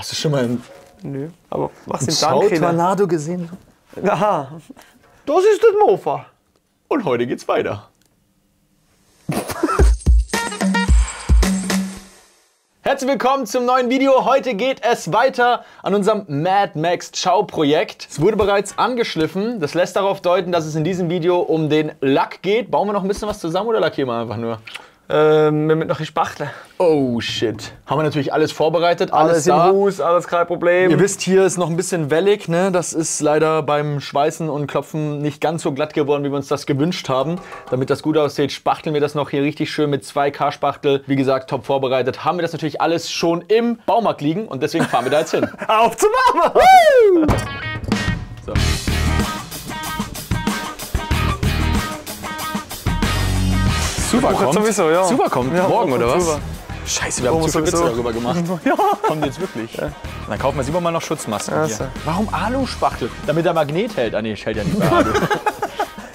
Hast du schon mal einen Nö, aber was sind Dank? Tornado gesehen? Aha, das ist das Mofa. Und heute geht's weiter. Herzlich willkommen zum neuen Video. Heute geht es weiter an unserem Mad Max Ciao Projekt. Es wurde bereits angeschliffen. Das lässt darauf deuten, dass es in diesem Video um den Lack geht. Bauen wir noch ein bisschen was zusammen oder lackieren wir einfach nur? Wir müssen noch ein Spachteln. Oh shit. Haben wir natürlich alles vorbereitet. Alles da. im Haus, alles kein Problem. Ihr wisst, hier ist noch ein bisschen wellig. Ne? Das ist leider beim Schweißen und Klopfen nicht ganz so glatt geworden, wie wir uns das gewünscht haben. Damit das gut aussieht, spachteln wir das noch hier richtig schön mit 2K-Spachtel. Wie gesagt, top vorbereitet. Haben wir das natürlich alles schon im Baumarkt liegen und deswegen fahren wir da jetzt hin. Auf zum Mama! So. Super kommt. Sowieso, ja. Super kommt. Ja, Morgen oder was? super. Scheiße, wir haben zu viel Witze darüber gemacht. Ja. Kommt jetzt wirklich. Ja. Dann kaufen wir lieber mal noch Schutzmasken Also. hier. Warum Aluspachtel? Damit der Magnet hält. Ah nee, hält ja nicht bei Alu.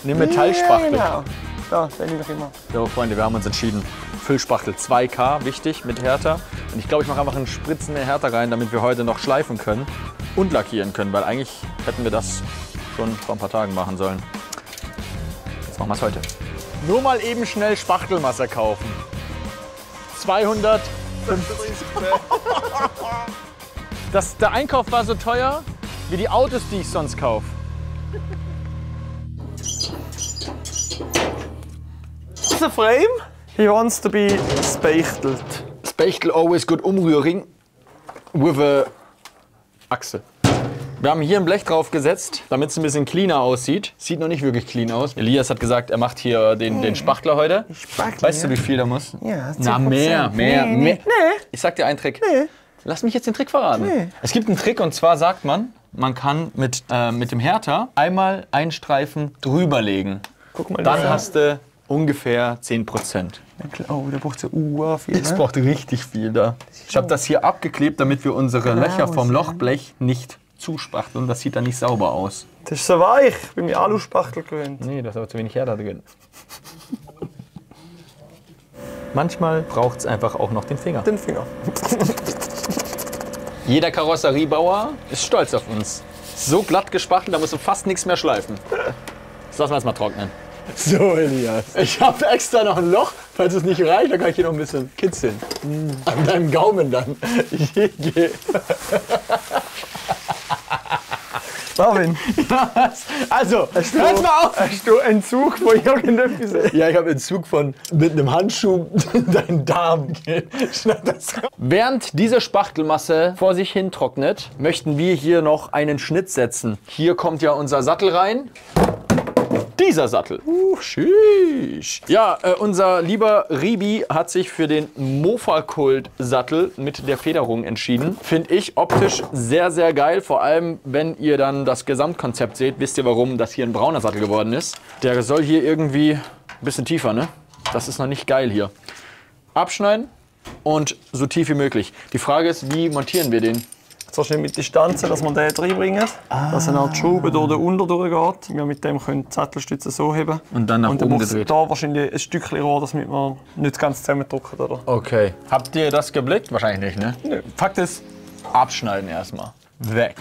Nimm Metallspachtel. Ja, genau. Da, den nehme ich immer. So, Freunde, wir haben uns entschieden. Füllspachtel 2K, wichtig, mit Härter. Und ich glaube, ich mache einfach einen Spritzen mehr Härter rein, damit wir heute noch schleifen können und lackieren können. Weil eigentlich hätten wir das schon vor ein paar Tagen machen sollen. Jetzt machen wir es heute. Nur mal eben schnell Spachtelmasse kaufen. 250. Der Einkauf war so teuer wie die Autos, die ich sonst kaufe. The frame, he wants to be speichtelt. Spechtel always good umrühring with a Achse. Wir haben hier ein Blech drauf gesetzt, damit es ein bisschen cleaner aussieht. Sieht noch nicht wirklich clean aus. Elias hat gesagt, er macht hier den Spachtler heute. Spachtel, Weißt du, wie viel da muss? Ja, 10%. Na, mehr. Nee. Ich sag dir einen Trick. Nee. Lass mich jetzt den Trick verraten. Nee. Es gibt einen Trick und zwar sagt man kann mit dem Härter einmal einen Streifen drüber legen. Guck mal, Dann hast du ungefähr 10%. Oh, der braucht so viel. Es braucht richtig viel da. Ich habe das hier abgeklebt, damit wir unsere Löcher vom Lochblech nicht zuspachteln. Das sieht dann nicht sauber aus. Das ist so weich. Ich bin mir Aluspachtel gewöhnt. Nee, da ist aber zu wenig Härter drin. Manchmal braucht es einfach auch noch den Finger. Den Finger. Jeder Karosseriebauer ist stolz auf uns. So glatt gespachtelt, da musst du fast nichts mehr schleifen. Das lassen wir jetzt mal trocknen. So, Elias. Ich habe extra noch ein Loch, falls es nicht reicht, dann kann ich hier noch ein bisschen kitzeln. An deinem Gaumen dann. Marvin, Also, hört mal auf! hast du Entzug von irgendetwas? Ja, ich habe Entzug von mit einem Handschuh deinen Darm. Schneid das raus. Während diese Spachtelmasse vor sich hin trocknet, möchten wir hier noch einen Schnitt setzen. Hier kommt ja unser Sattel rein. Dieser Sattel. Sheesh. Ja, unser lieber Ribi hat sich für den Mofa-Kult-Sattel mit der Federung entschieden. Finde ich optisch sehr, sehr geil. Vor allem, wenn ihr dann das Gesamtkonzept seht, wisst ihr, warum das hier ein brauner Sattel geworden ist. Der soll hier irgendwie ein bisschen tiefer, ne? Das ist noch nicht geil hier. Abschneiden und so tief wie möglich. Die Frage ist, wie montieren wir den? So schnell mit Distanzen, dass man den reinbringen, dass eine Art Schraube durch den Unter durchgeht. Wir mit dem können die Sattelstütze so heben. Und dann nach oben gedreht. Da wahrscheinlich ein Stückchen Rohr, damit man nicht ganz zusammendrücken, oder? Okay. Habt ihr das geblickt? Wahrscheinlich nicht, ne? Nö. Fakt ist, abschneiden erstmal. Weg.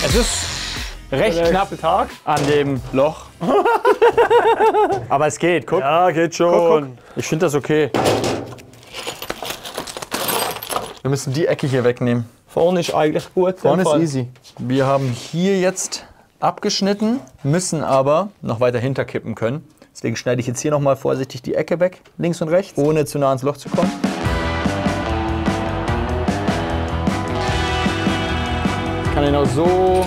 Es ist recht knapp Tag. an dem Loch. Aber es geht, guck. Ja, geht schon. Ich finde das okay. Wir müssen die Ecke hier wegnehmen. Vorne ist eigentlich gut. Vorne ist easy. Wir haben hier jetzt abgeschnitten, müssen aber noch weiter hinterkippen können. Deswegen schneide ich jetzt hier noch mal vorsichtig die Ecke weg, links und rechts, ohne zu nah ans Loch zu kommen. Ich kann ihn auch so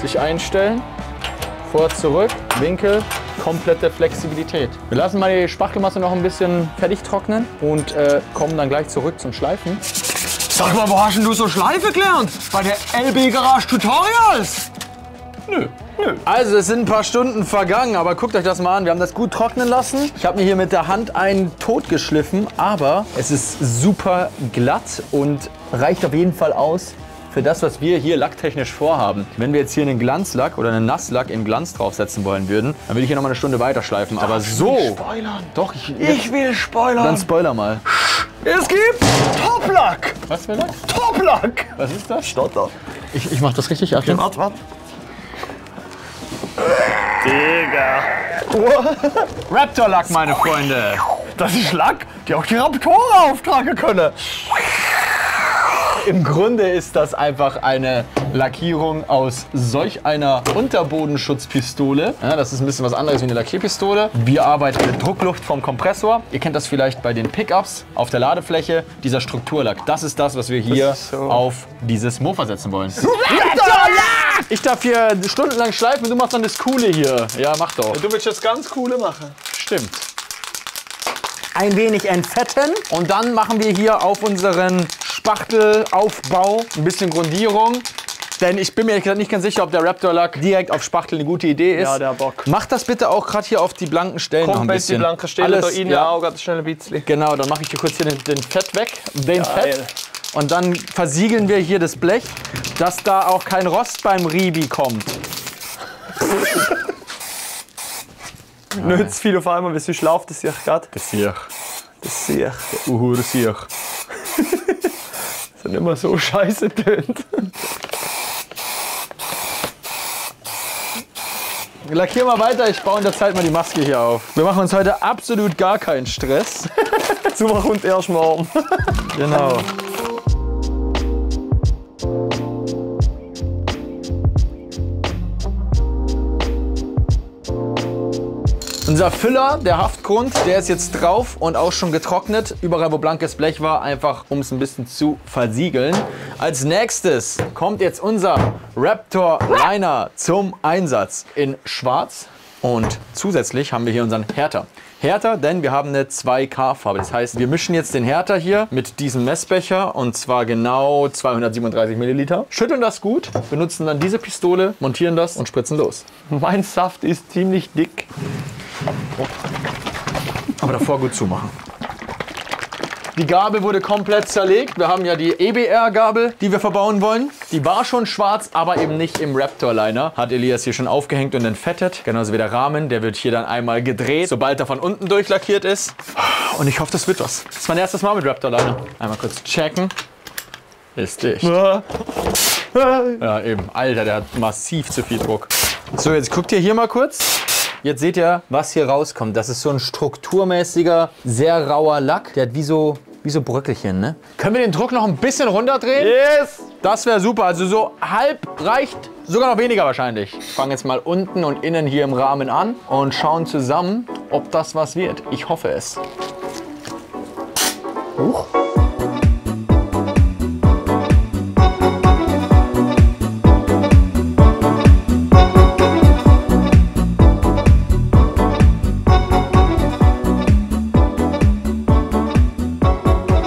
sich einstellen. Vor, zurück, Winkel, komplette Flexibilität. Wir lassen mal die Spachtelmasse noch ein bisschen fertig trocknen und kommen dann gleich zurück zum Schleifen. Sag mal, wo hast denn du so Schleife gelernt? Bei der LB Garage Tutorials? Nö. Also es sind ein paar Stunden vergangen, aber guckt euch das mal an. Wir haben das gut trocknen lassen. Ich habe mir hier mit der Hand einen tot geschliffen, aber es ist super glatt und reicht auf jeden Fall aus für das, was wir hier lacktechnisch vorhaben. Wenn wir jetzt hier einen Glanzlack oder einen Nasslack in Glanz draufsetzen wollen würden, dann würde ich hier nochmal eine Stunde weiterschleifen. Aber so... Spoilern. Doch, Ich will spoilern. Dann spoiler mal. Es gibt Toplack. Was für Lack? Toplack. Was ist das? Stotter. Ich mach das richtig. Achtung. Warte. Digga. Raptor-Lack, meine Freunde. Das ist Lack, die auch die Raptoren auftragen können. Im Grunde ist das einfach eine Lackierung aus solch einer Unterbodenschutzpistole. Ja, das ist ein bisschen was anderes wie eine Lackierpistole. Wir arbeiten mit Druckluft vom Kompressor. Ihr kennt das vielleicht bei den Pickups auf der Ladefläche. Dieser Strukturlack, das ist das, was wir hier auf dieses Mofa setzen wollen. Ich darf hier stundenlang schleifen und du machst dann das Coole hier. Ja, mach doch. Du willst das ganz Coole machen. Stimmt. Ein wenig entfetten und dann machen wir hier auf unseren Spachtelaufbau ein bisschen Grundierung. Denn ich bin mir ehrlich gesagt nicht ganz sicher, ob der Raptor-Lack direkt auf Spachtel eine gute Idee ist. Ja, der Bock. Mach das bitte auch gerade hier auf die blanken Stellen noch ein bisschen. Die blanken Stellen alles, da innen ja. auch ganz schnell ein bisschen. Genau, dann mache ich hier kurz hier den Fett weg. Den Geil. Fett. Und dann versiegeln wir hier das Blech, dass da auch kein Rost beim Ribi kommt. Nicht zu viel auf einmal, weil sonst läuft das sich gerade. Das hier. Das sehe ich. Das hier. Das hat nicht mehr so scheiße tönt. Lackier mal weiter, ich baue in der Zeit mal die Maske hier auf. Wir machen uns heute absolut gar keinen Stress. Super kommt erst morgen. Genau. Unser Füller, der Haftgrund, der ist jetzt drauf und auch schon getrocknet. Überall, wo blankes Blech war, einfach um es ein bisschen zu versiegeln. Als nächstes kommt jetzt unser Raptor Liner zum Einsatz in schwarz. Und zusätzlich haben wir hier unseren Härter. Härter, denn wir haben eine 2K-Farbe. Das heißt, wir mischen jetzt den Härter hier mit diesem Messbecher und zwar genau 237 Milliliter. Schütteln das gut, benutzen dann diese Pistole, montieren das und spritzen los. Mein Saft ist ziemlich dick. Aber davor gut zumachen. Die Gabel wurde komplett zerlegt. Wir haben ja die EBR-Gabel, die wir verbauen wollen. Die war schon schwarz, aber eben nicht im Raptor-Liner. Hat Elias hier schon aufgehängt und entfettet. Genauso wie der Rahmen. Der wird hier dann einmal gedreht, sobald er von unten durchlackiert ist. Und ich hoffe, das wird was. Das ist mein erstes Mal mit Raptor-Liner. Einmal kurz checken. Ist dicht. Ja, eben. Alter, der hat massiv zu viel Druck. So, jetzt guckt ihr hier mal kurz. Jetzt seht ihr, was hier rauskommt. Das ist so ein strukturmäßiger, sehr rauer Lack. Der hat wie so Bröckelchen, ne? Können wir den Druck noch ein bisschen runterdrehen? Yes! Das wäre super. Also so halb reicht, sogar noch weniger wahrscheinlich. Ich fange jetzt mal unten und innen hier im Rahmen an und schauen zusammen, ob das was wird. Ich hoffe es. Huch.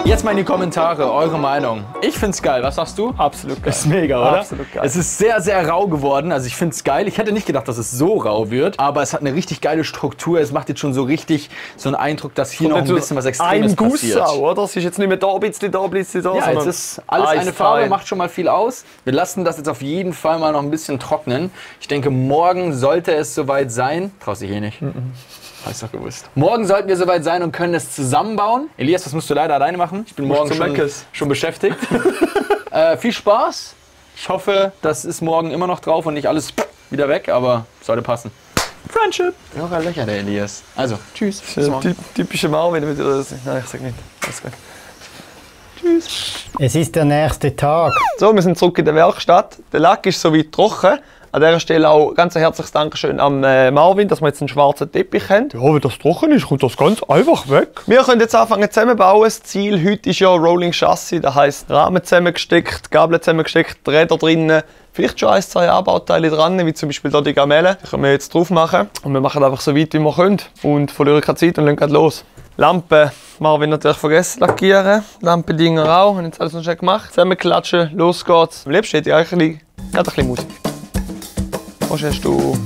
Jetzt mal in die Kommentare, eure Meinung. Ich find's geil. Was sagst du? Absolut geil. Ist mega, oder? Absolut geil. Es ist sehr, sehr rau geworden. Also ich find's geil. Ich hätte nicht gedacht, dass es so rau wird. Aber es hat eine richtig geile Struktur. Es macht jetzt schon so richtig so einen Eindruck, dass hier noch ein bisschen was Extremes passiert. Ein Guss, oder? Es ist jetzt nicht mehr da ein bisschen, da ein bisschen, da. Ja, jetzt ist alles eine Farbe, macht schon mal viel aus. Wir lassen das jetzt auf jeden Fall mal noch ein bisschen trocknen. Ich denke, morgen sollte es soweit sein. Traust dich eh nicht. Hab ich doch gewusst. Morgen sollten wir soweit sein und können es zusammenbauen. Elias, das musst du leider alleine machen. Ich bin morgen schon beschäftigt. Viel Spaß. Ich hoffe, das ist morgen immer noch drauf und nicht alles wieder weg, aber sollte passen. Friendship. Noch ein Löcher, der Elias. Also, tschüss. Bis morgen. Typische Marvin. Nein, ich sag nicht. Alles gut. Tschüss. Es ist der nächste Tag. So, wir sind zurück in der Werkstatt. Der Lack ist soweit trocken. An dieser Stelle auch ganz herzliches Dankeschön an Marvin, dass wir jetzt einen schwarzen Teppich haben. Ja, wenn das trocken ist, kommt das ganz einfach weg. Wir können jetzt anfangen zusammenbauen. Das Ziel heute ist ja Rolling Chassis, das heisst Rahmen zusammengesteckt, Gabeln zusammengesteckt, Räder drinnen. Vielleicht schon 1, 2 Anbauteile dran, wie zum Beispiel hier die Gamellen. Die können wir jetzt drauf machen. Und wir machen einfach so weit, wie wir können. Und verlieren keine Zeit und legen los. Lampen, Marvin natürlich vergessen lackieren. Lampendinger auch, haben jetzt alles noch schnell gemacht. Zusammenklatschen, los geht's. Am liebsten hätte ich eigentlich ein bisschen Musik. Was hast du?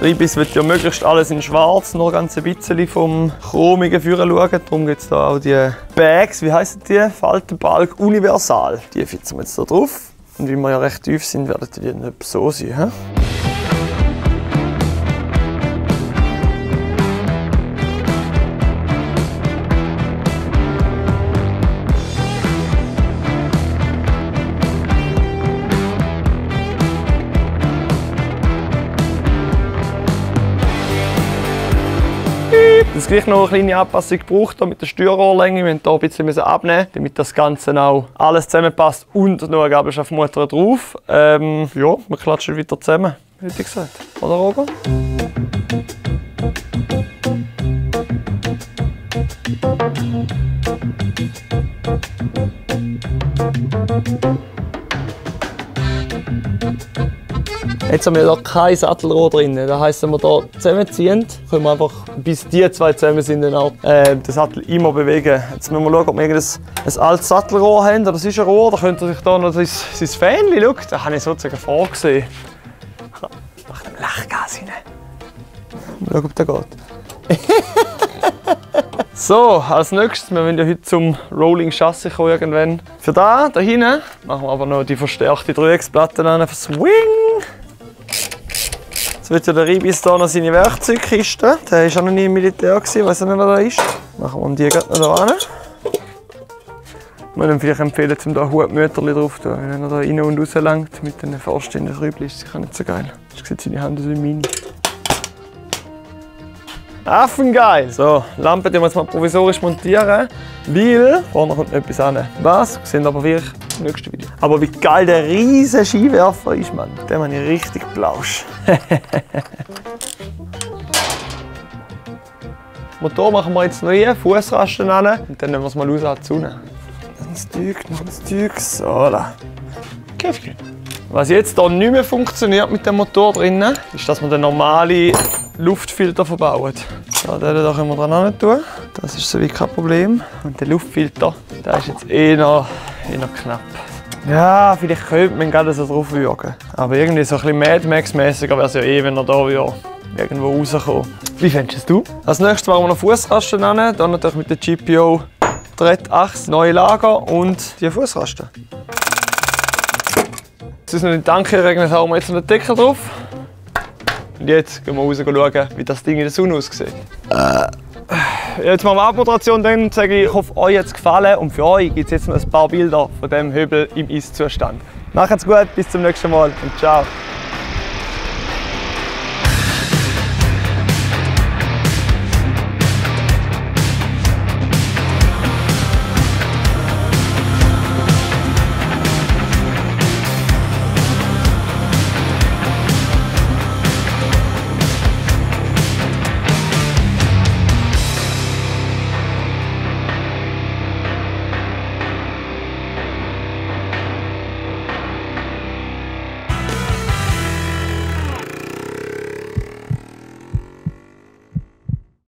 Ribis wird ja möglichst alles in schwarz, nur ganz ein bisschen vom chromigen Führer schauen. Darum gibt es da auch die Bags, wie heissen die? Faltenbalg Universal. Die fitzen wir jetzt da drauf. Und wie wir ja recht tief sind, werden die nicht so sein. He? Es gleich noch eine kleine Anpassung gebraucht mit der Steuerrohrlänge. Wir müssen hier ein bisschen abnehmen, damit das Ganze auch alles zusammenpasst und noch eine Gabelschaftmutter drauf. Ja, wir klatschen weiter zusammen, hätte ich gesagt. Oder Roger? Jetzt haben wir hier kein Sattelrohr drin. Das heisst, wenn wir hier zusammenziehen, können wir einfach, bis die zwei zusammen sind, dann auch den Sattel immer bewegen. Jetzt müssen wir schauen, ob wir ein altes Sattelrohr haben. Das ist ein Rohr, da könnte sich da noch sein Fähnchen, schau, das habe ich sozusagen vorgesehen. Ich mache ein Lachgas rein. Mal schauen, ob das geht. So, als nächstes, wir wollen ja heute zum Rolling Chassis kommen irgendwann. Für da hinten machen wir aber noch die verstärkte Dreiecksplatte an für Swing. Jetzt wird ja der Ribis hier noch seine Werkzeugkiste. Der war auch noch nie im Militär, ich weiß nicht, was da ist. Machen wir die gerade noch da rein. Ich würde ihm vielleicht empfehlen, um hier Hutmütterchen drauf zu tun. Wenn er da rein und raus langt mit den vorstehenden Rübli, ist sicher nicht so geil. Jetzt sieht seine Hand so wie Mini. Affengeil! So, Lampe die wir jetzt mal provisorisch montieren, weil vorne kommt etwas an. Was? Wir sehen aber wirklich im nächsten Video. Aber wie geil der riesige Skiwerfer ist, Mann. Den habe ich richtig blausch. Motor machen wir jetzt noch hier, Fußrasten an und dann nehmen wir es mal raus an die Sonne. Noch ein Stück, so da. Käfchen. Was jetzt hier nicht mehr funktioniert mit dem Motor drinnen, ist, dass wir den normalen Luftfilter verbauen. So, den hier können wir dran tun. Das ist so wie kein Problem. Und der Luftfilter, der ist jetzt eher knapp. Ja, vielleicht könnte man gerade so drauf wirken. Aber irgendwie so ein bisschen Mad Max-mäßiger wäre es ja wenn er hier irgendwo rauskommt. Wie fändest du? Als nächstes machen wir noch Fußrasten an. Dann natürlich mit der GPO Drehtachse, neue Lager und die Fußrasten. Jetzt ist noch den Tank geregnet, haben wir jetzt noch den Deckel drauf. Und jetzt gehen wir raus schauen, wie das Ding in der Sonne aussieht. Jetzt machen wir Abmoderation, dann sage ich hoffe, euch hat es gefallen und für euch gibt es jetzt noch ein paar Bilder von dem Höbel im Ist-Zustand. Macht's gut, bis zum nächsten Mal und ciao.